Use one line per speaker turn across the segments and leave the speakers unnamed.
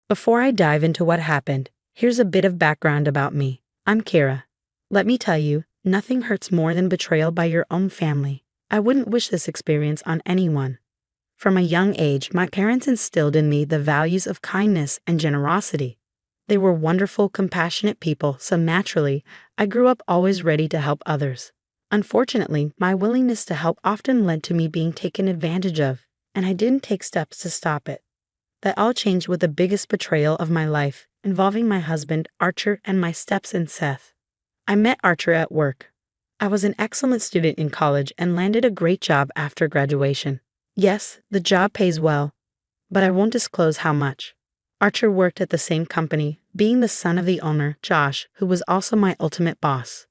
Before I dive into what happened, here's a bit of background about me. I'm Kira. Let me tell you, nothing hurts more than betrayal by your own family. I wouldn't wish this experience on anyone. From a young age, my parents instilled in me the values of kindness and generosity. They were wonderful, compassionate people, so naturally, I grew up always ready to help others. Unfortunately, my willingness to help often led to me being taken advantage of, and I didn't take steps to stop it. That all changed with the biggest betrayal of my life, involving my husband, Archer, and my stepson, Seth. I met Archer at work. I was an excellent student in college and landed a great job after graduation. Yes, the job pays well, but I won't disclose how much. Archer worked at the same company, being the son of the owner, Josh, who was also my ultimate boss.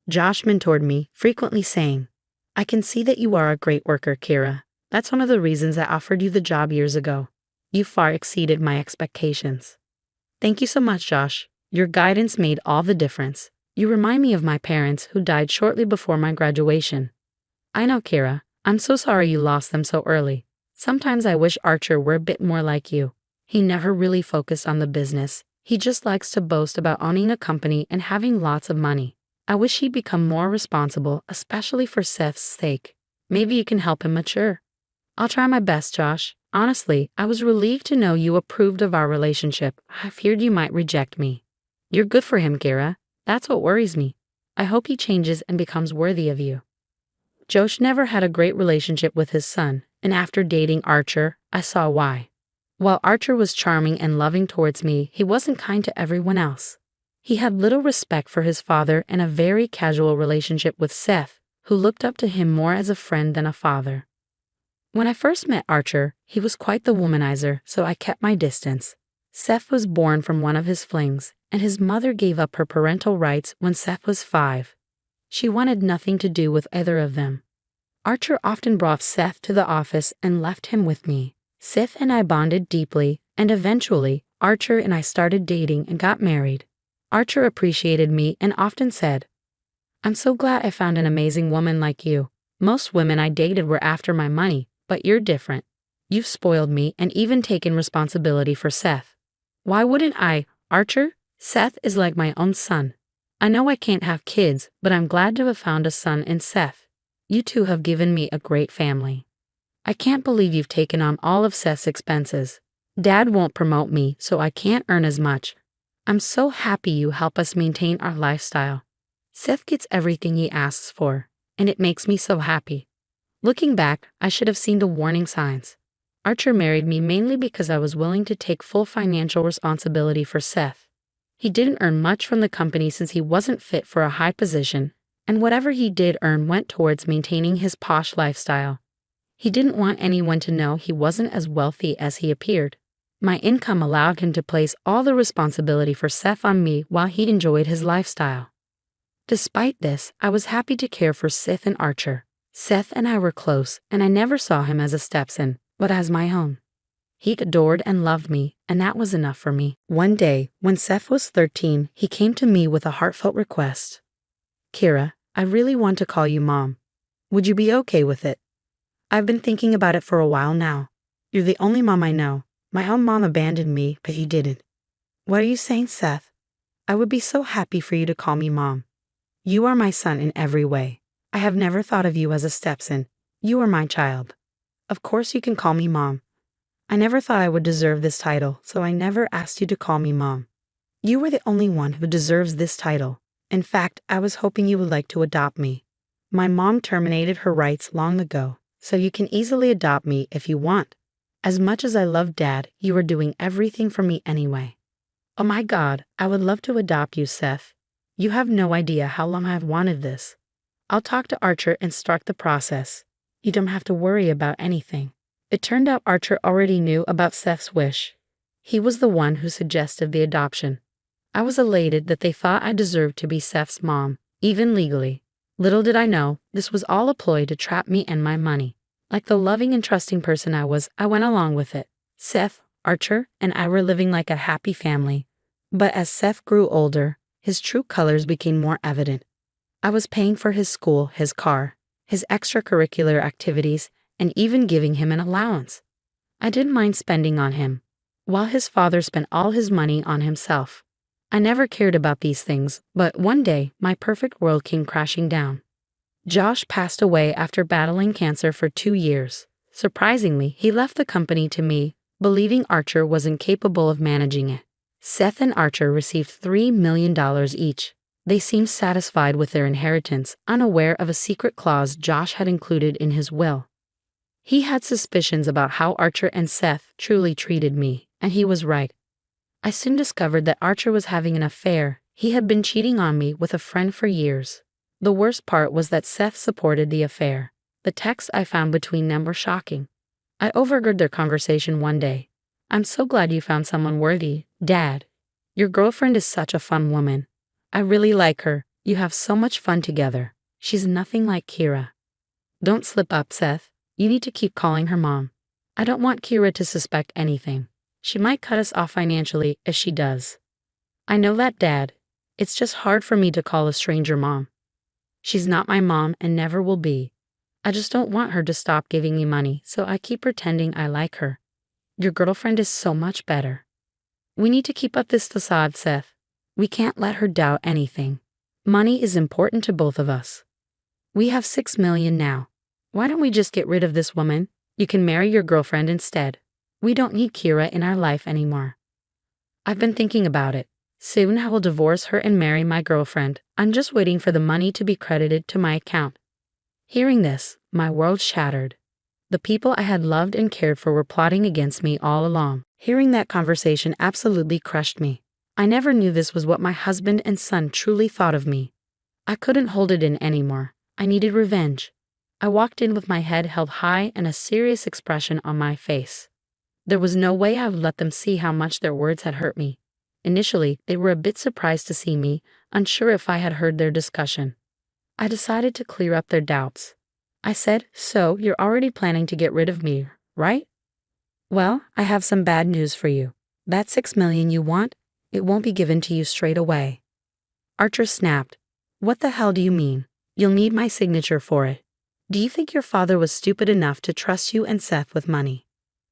Josh mentored me, frequently saying, "I can see that you are a great worker, Kira. That's one of the reasons I offered you the job years ago. You far exceeded my expectations." Thank you so much, Josh. Your guidance made all the difference. You remind me of my parents who died shortly before my graduation. I know, Kira. I'm so sorry you lost them so early. Sometimes I wish Archer were a bit more like you. He never really focused on the business. He just likes to boast about owning a company and having lots of money. I wish he'd become more responsible, especially for Seth's sake. Maybe you can help him mature. I'll try my best, Josh. Honestly, I was relieved to know you approved of our relationship. I feared you might reject me. You're good for him, Kira. That's what worries me. I hope he changes and becomes worthy of you. Josh never had a great relationship with his son, and after dating Archer, I saw why. While Archer was charming and loving towards me, he wasn't kind to everyone else. He had little respect for his father and a very casual relationship with Seth, who looked up to him more as a friend than a father. When I first met Archer, he was quite the womanizer, so I kept my distance. Seth was born from one of his flings, and his mother gave up her parental rights when Seth was 5. She wanted nothing to do with either of them. Archer often brought Seth to the office and left him with me. Seth and I bonded deeply, and eventually, Archer and I started dating and got married. Archer appreciated me and often said, "I'm so glad I found an amazing woman like you. Most women I dated were after my money, but you're different. You've spoiled me and even taken responsibility for Seth." Why wouldn't I, Archer? Seth is like my own son. I know I can't have kids, but I'm glad to have found a son in Seth. You two have given me a great family. I can't believe you've taken on all of Seth's expenses. Dad won't promote me, so I can't earn as much. I'm so happy you help us maintain our lifestyle. Seth gets everything he asks for, and it makes me so happy. Looking back, I should have seen the warning signs. Archer married me mainly because I was willing to take full financial responsibility for Seth. He didn't earn much from the company since he wasn't fit for a high position, and whatever he did earn went towards maintaining his posh lifestyle. He didn't want anyone to know he wasn't as wealthy as he appeared. My income allowed him to place all the responsibility for Seth on me while he enjoyed his lifestyle. Despite this, I was happy to care for Seth and Archer. Seth and I were close, and I never saw him as a stepson, but as my own. He adored and loved me, and that was enough for me. One day, when Seth was 13, he came to me with a heartfelt request. "Kira, I really want to call you Mom. Would you be okay with it? I've been thinking about it for a while now. You're the only mom I know. My own mom abandoned me, but you didn't." "What are you saying, Seth? I would be so happy for you to call me Mom. You are my son in every way. I have never thought of you as a stepson. You are my child. Of course you can call me Mom. I never thought I would deserve this title, so I never asked you to call me Mom. You are the only one who deserves this title. In fact, I was hoping you would like to adopt me. My mom terminated her rights long ago, so you can easily adopt me if you want. As much as I love Dad, you are doing everything for me anyway." "Oh my God, I would love to adopt you, Seth. You have no idea how long I've wanted this. I'll talk to Archer and start the process. You don't have to worry about anything." It turned out Archer already knew about Seth's wish. He was the one who suggested the adoption. I was elated that they thought I deserved to be Seth's mom, even legally. Little did I know, this was all a ploy to trap me and my money. Like the loving and trusting person I was, I went along with it. Seth, Archer, and I were living like a happy family. But as Seth grew older, his true colors became more evident. I was paying for his school, his car, his extracurricular activities, and even giving him an allowance. I didn't mind spending on him. while his father spent all his money on himself. I never cared about these things, but one day, my perfect world came crashing down. Josh passed away after battling cancer for 2 years. Surprisingly, he left the company to me, believing Archer was incapable of managing it. Seth and Archer received $3 million each. They seemed satisfied with their inheritance, unaware of a secret clause Josh had included in his will. He had suspicions about how Archer and Seth truly treated me, and he was right. I soon discovered that Archer was having an affair. He had been cheating on me with a friend for years. The worst part was that Seth supported the affair. The texts I found between them were shocking. I overheard their conversation one day. "I'm so glad you found someone worthy, Dad. Your girlfriend is such a fun woman. I really like her. You have so much fun together. She's nothing like Kira." "Don't slip up, Seth. You need to keep calling her Mom. I don't want Kira to suspect anything. She might cut us off financially if she does." "I know that, Dad. It's just hard for me to call a stranger Mom. She's not my mom and never will be. I just don't want her to stop giving me money, so I keep pretending I like her. Your girlfriend is so much better. We need to keep up this facade, Seth. We can't let her doubt anything. Money is important to both of us. We have $6 million now. Why don't we just get rid of this woman? You can marry your girlfriend instead. We don't need Kira in our life anymore." "I've been thinking about it. Soon I will divorce her and marry my girlfriend. I'm just waiting for the money to be credited to my account." Hearing this, my world shattered. The people I had loved and cared for were plotting against me all along. Hearing that conversation absolutely crushed me. I never knew this was what my husband and son truly thought of me. I couldn't hold it in anymore. I needed revenge. I walked in with my head held high and a serious expression on my face. There was no way I would let them see how much their words had hurt me. Initially, they were a bit surprised to see me, unsure if I had heard their discussion. I decided to clear up their doubts. I said, "So, you're already planning to get rid of me, right? Well, I have some bad news for you. That $6 million you want, it won't be given to you straight away." Archer snapped. "What the hell do you mean? You'll need my signature for it. Do you think your father was stupid enough to trust you and Seth with money?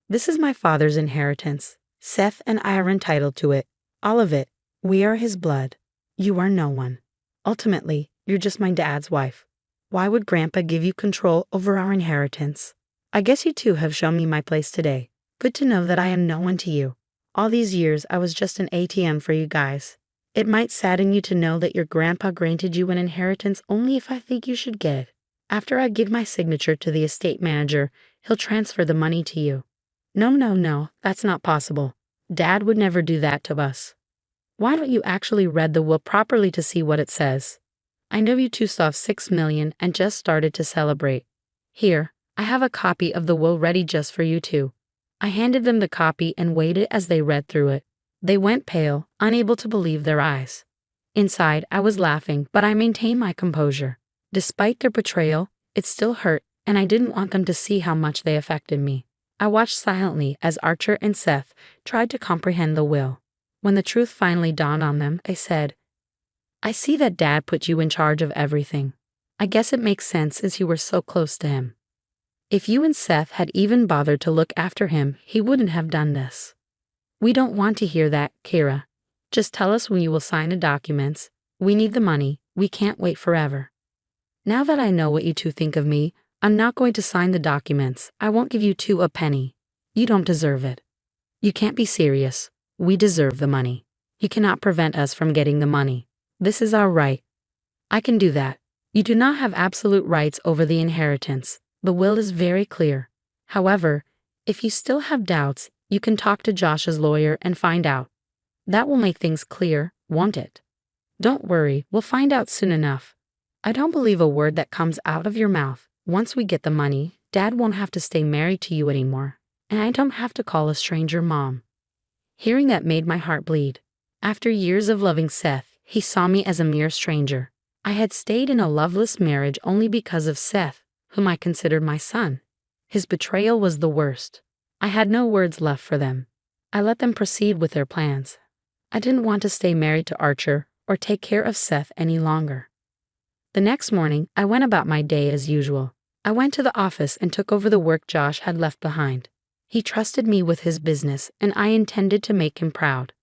This is my father's inheritance. Seth and I are entitled to it. All of it. We are his blood. You are no one. Ultimately, you're just my dad's wife. Why would Grandpa give you control over our inheritance? I guess you two have shown me my place today. Good to know that I am no one to you. All these years, I was just an ATM for you guys. It might sadden you to know that your grandpa granted you an inheritance only if I think you should get it. After I give my signature to the estate manager, he'll transfer the money to you." No, that's not possible. Dad would never do that to us." "Why don't you actually read the will properly to see what it says? I know you two saw $6 million and just started to celebrate. Here, I have a copy of the will ready just for you two." I handed them the copy and waited as they read through it. They went pale, unable to believe their eyes. Inside, I was laughing, but I maintained my composure. Despite their betrayal, it still hurt, and I didn't want them to see how much they affected me. I watched silently as Archer and Seth tried to comprehend the will. When the truth finally dawned on them, they said, "I see that Dad put you in charge of everything. I guess it makes sense since you were so close to him. If you and Seth had even bothered to look after him, he wouldn't have done this." "We don't want to hear that, Kira. Just tell us when you will sign the documents. We need the money. We can't wait forever." "Now that I know what you two think of me, I'm not going to sign the documents. I won't give you two a penny. You don't deserve it." "You can't be serious. We deserve the money. You cannot prevent us from getting the money. This is our right." "I can do that. You do not have absolute rights over the inheritance. The will is very clear. However, if you still have doubts, you can talk to Josh's lawyer and find out. That will make things clear, won't it?" "Don't worry, we'll find out soon enough. I don't believe a word that comes out of your mouth. Once we get the money, Dad won't have to stay married to you anymore, and I don't have to call a stranger Mom." Hearing that made my heart bleed. After years of loving Seth, he saw me as a mere stranger. I had stayed in a loveless marriage only because of Seth, whom I considered my son. His betrayal was the worst. I had no words left for them. I let them proceed with their plans. I didn't want to stay married to Archer or take care of Seth any longer. The next morning, I went about my day as usual. I went to the office and took over the work Josh had left behind. He trusted me with his business, and I intended to make him proud.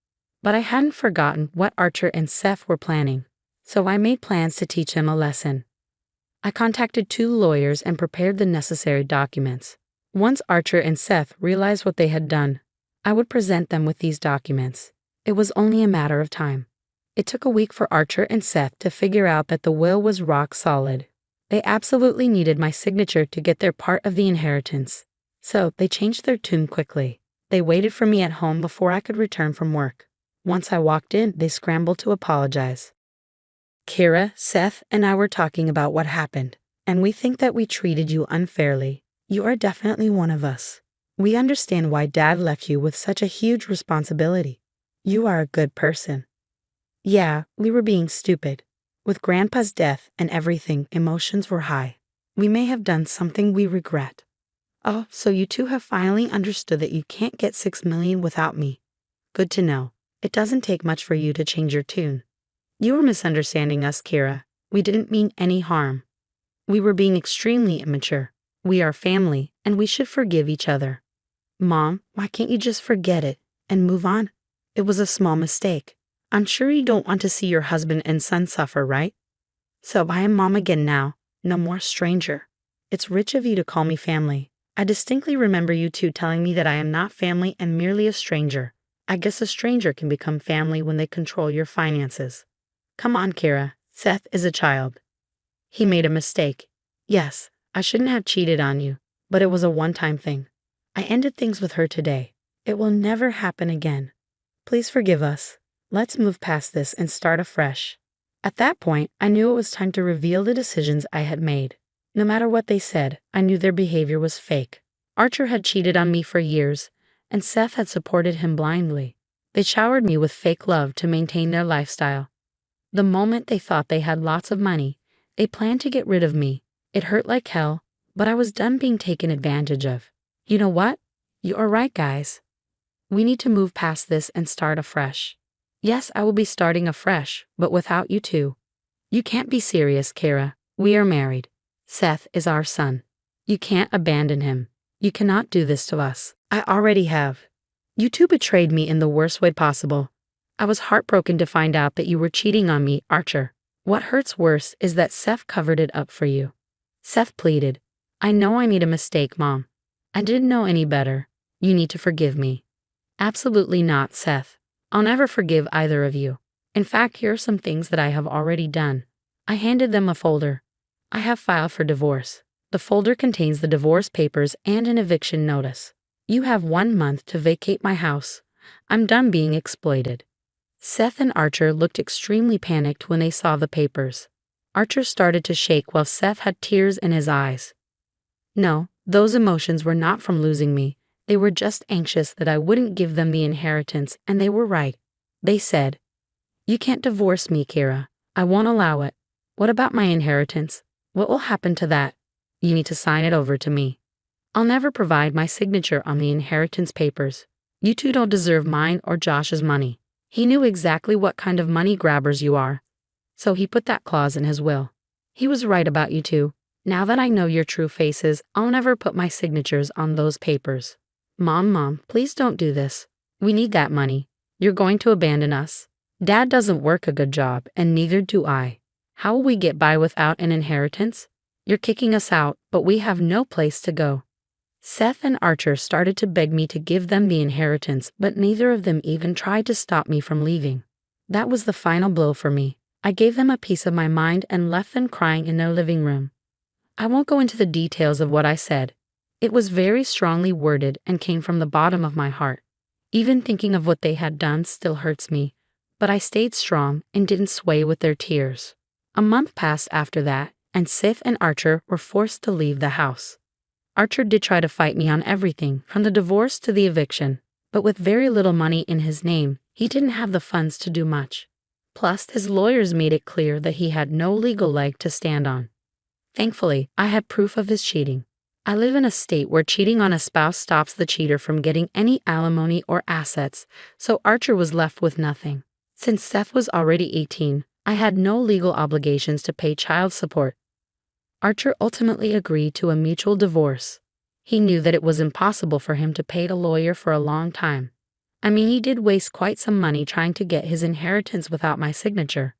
But I hadn't forgotten what Archer and Seth were planning, so I made plans to teach him a lesson. I contacted 2 lawyers and prepared the necessary documents. Once Archer and Seth realized what they had done, I would present them with these documents. It was only a matter of time. It took a week for Archer and Seth to figure out that the will was rock solid. They absolutely needed my signature to get their part of the inheritance. So they changed their tune quickly. They waited for me at home before I could return from work. Once I walked in, they scrambled to apologize. Kira, Seth, and I were talking about what happened, and we think that we treated you unfairly. You are definitely one of us. We understand why Dad left you with such a huge responsibility. You are a good person. Yeah, we were being stupid. With Grandpa's death and everything, emotions were high. We may have done something we regret. Oh, so you 2 have finally understood that you can't get $6 million without me. Good to know. It doesn't take much for you to change your tune. You were misunderstanding us, Kira. We didn't mean any harm. We were being extremely immature. We are family, and we should forgive each other. Mom, why can't you just forget it and move on? It was a small mistake. I'm sure you don't want to see your husband and son suffer, right? So I am Mom again now, no more stranger. It's rich of you to call me family. I distinctly remember you 2 telling me that I am not family and merely a stranger. I guess a stranger can become family when they control your finances. Come on, Kira. Seth is a child. He made a mistake. Yes, I shouldn't have cheated on you, but it was a one-time thing. I ended things with her today. It will never happen again. Please forgive us. Let's move past this and start afresh. At that point, I knew it was time to reveal the decisions I had made. No matter what they said, I knew their behavior was fake. Archer had cheated on me for years, and Seth had supported him blindly. They showered me with fake love to maintain their lifestyle. The moment they thought they had lots of money, they planned to get rid of me. It hurt like hell, but I was done being taken advantage of. You know what? You are right, guys. We need to move past this and start afresh. Yes, I will be starting afresh, but without you 2. You can't be serious, Kira. We are married. Seth is our son. You can't abandon him. You cannot do this to us. I already have. You 2 betrayed me in the worst way possible. I was heartbroken to find out that you were cheating on me, Archer. What hurts worse is that Seth covered it up for you. Seth pleaded, I know I made a mistake, Mom. I didn't know any better. You need to forgive me. Absolutely not, Seth. I'll never forgive either of you. In fact, here are some things that I have already done. I handed them a folder. I have filed for divorce. The folder contains the divorce papers and an eviction notice. You have 1 month to vacate my house. I'm done being exploited. Seth and Archer looked extremely panicked when they saw the papers. Archer started to shake while Seth had tears in his eyes. No, those emotions were not from losing me. They were just anxious that I wouldn't give them the inheritance, and they were right. They said, You can't divorce me, Kira. I won't allow it. What about my inheritance? What will happen to that? You need to sign it over to me. I'll never provide my signature on the inheritance papers. You 2 don't deserve mine or Josh's money. He knew exactly what kind of money grabbers you are. So he put that clause in his will. He was right about you 2. Now that I know your true faces, I'll never put my signatures on those papers. Mom, please don't do this. We need that money. You're going to abandon us. Dad doesn't work a good job, and neither do I. How will we get by without an inheritance? You're kicking us out, but we have no place to go. Seth and Archer started to beg me to give them the inheritance, but neither of them even tried to stop me from leaving. That was the final blow for me. I gave them a piece of my mind and left them crying in their living room. I won't go into the details of what I said. It was very strongly worded and came from the bottom of my heart. Even thinking of what they had done still hurts me, but I stayed strong and didn't sway with their tears. A month passed after that, and Seth and Archer were forced to leave the house. Archer did try to fight me on everything, from the divorce to the eviction, but with very little money in his name, he didn't have the funds to do much. Plus, his lawyers made it clear that he had no legal leg to stand on. Thankfully, I had proof of his cheating. I live in a state where cheating on a spouse stops the cheater from getting any alimony or assets, so Archer was left with nothing. Since Seth was already 18, I had no legal obligations to pay child support. Archer ultimately agreed to a mutual divorce. He knew that it was impossible for him to pay a lawyer for a long time. I mean, he did waste quite some money trying to get his inheritance without my signature.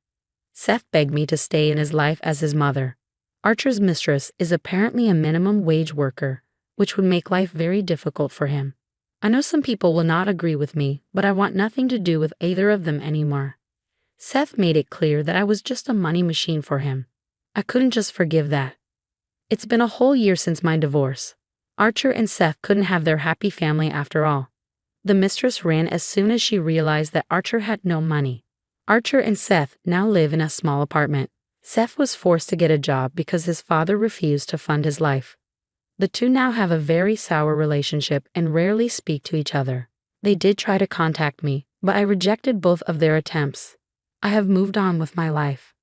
Seth begged me to stay in his life as his mother. Archer's mistress is apparently a minimum wage worker, which would make life very difficult for him. I know some people will not agree with me, but I want nothing to do with either of them anymore. Seth made it clear that I was just a money machine for him. I couldn't just forgive that. It's been a whole year since my divorce. Archer and Seth couldn't have their happy family after all. The mistress ran as soon as she realized that Archer had no money. Archer and Seth now live in a small apartment. Seth was forced to get a job because his father refused to fund his life. The two now have a very sour relationship and rarely speak to each other. They did try to contact me, but I rejected both of their attempts. I have moved on with my life.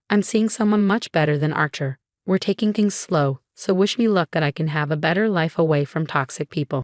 I'm seeing someone much better than Archer. We're taking things slow, so wish me luck that I can have a better life away from toxic people.